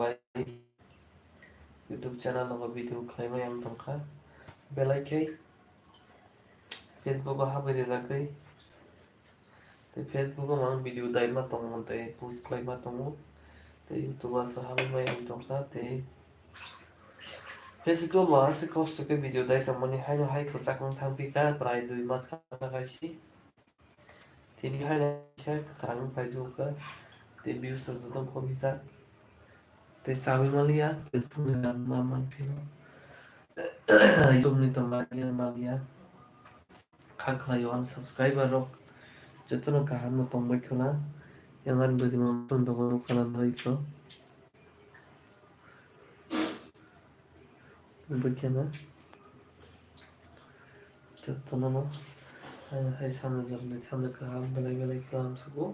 tongbai YouTube channel no video khlaimai ang tongkha belaikai Facebook habai rejakai tei Facebook mang video daima tongmo tei post khlaima tongo tei YouTube sa habai ang tongkha tei Facebook ma se kosto ke video dai tongmani haino hai khosakang thangpika prai 2 mas khasakaisi tini haino se kharang paijuka tei views jodong komisa tei chawi malia Facebook ni mama phino YouTube ni tongmani malia khaklai on subscriber rok jotono kaham no tongbai khona yangan budi mo tondo ko kana dai ko bukena jotono no hai sana jarne sana kaham belai belai kalam sugo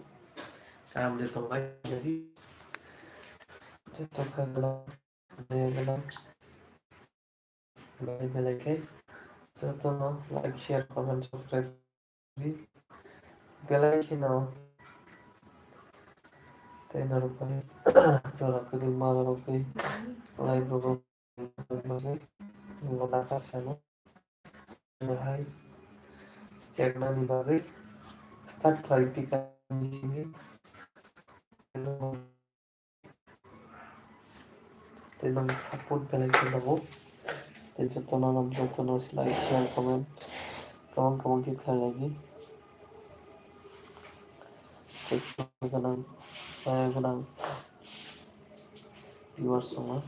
kam de tongbai jadi jotono kala belai belai belai kai jotono like share comment subscribe belai kino tenor pani chora kudi maro kai live go mare ngoda ka sano hai chekna ni bagai start pika ni tenor support belai kino te jotono nam jotono like share comment kawan kita lagi kadang saya kadang viewers semua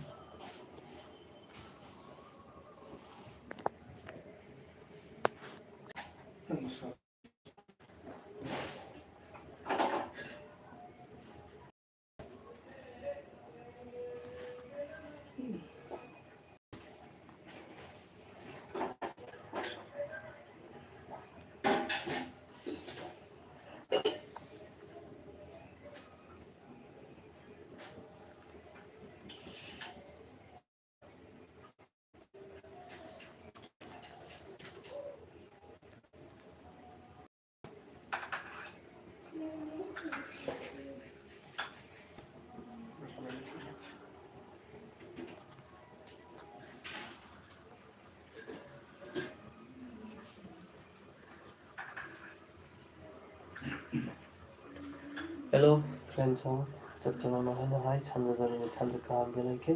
hello friends all jotono no hai sanja jarne sanja kaham belai ke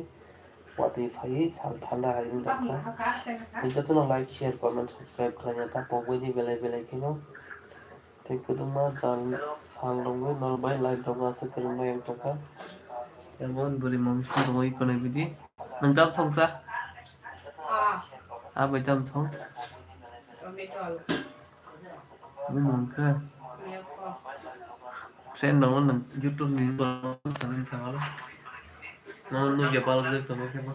wati phai chal thanda harin dakha jotono like share comment subscribe khlanya ta pogoi ni belai belai ke no te kuduma jan sang dongbai norbai like dongba se kurumbai ang tongkha emon buri mamsi dongoi konai bidi nang dam songsa bai dam song mungka friend no nang YouTube ni sanin sawal no ya pal de to ke no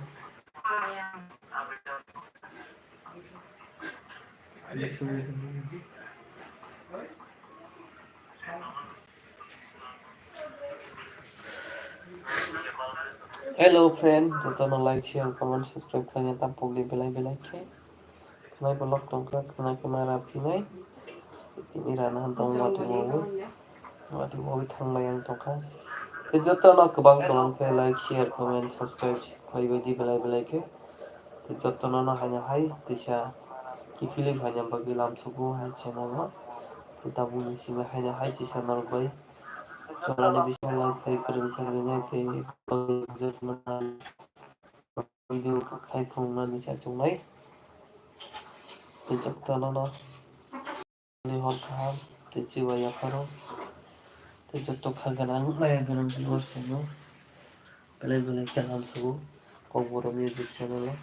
hello friend jotono like share comment subscribe khlanya ta pogli belai belai ke khnai blog tongkha khnai kamera phinai tini rana dong wati mo thangbai ang tongkha te jotono kabang ke like share comment subscribe khai badi belai belai ke te jotono no hanya hai tisa kifili hanya bagi lam sugu hai channel no te tabu ni sima hanya hai tisa norbai chorani bising like khai kurung khai te jotono video khai phungna ni cha chungai te jotono no ni hol kham te chiwa ya kharo te joto khaganang maya ganang viewers no belai belai kalam sugu KOKBOROK music channel no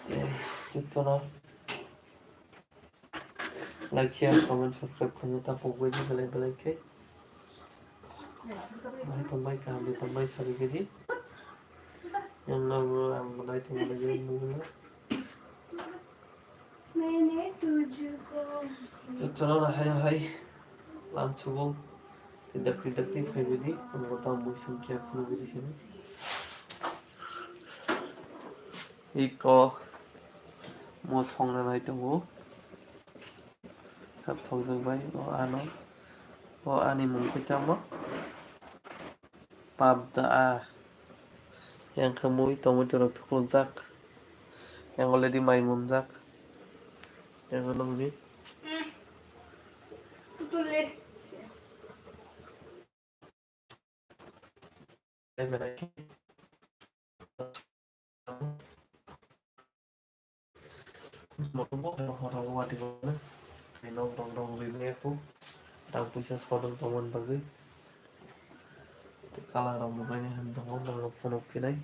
te jotono like share comment subscribe khlanya ta pogbai ni belai belai ke mai tambai kam ni tambai sari gedi yang namu ang mulai tambai gedi muna मैंने तुझको jotono na hai lam sugu te dakti khai bedi ngota musim kya phunu bedi sini iko mo songna nai tongo sab thongjang bai o ani mung khitamo pabda a yang kamu tomato rok tuklunjak yang already mai munjak yang nang ni mau orang wadi mana nong ini aku tak bisa sekolah teman bagi kalah orang mukanya hentong orang phone pinai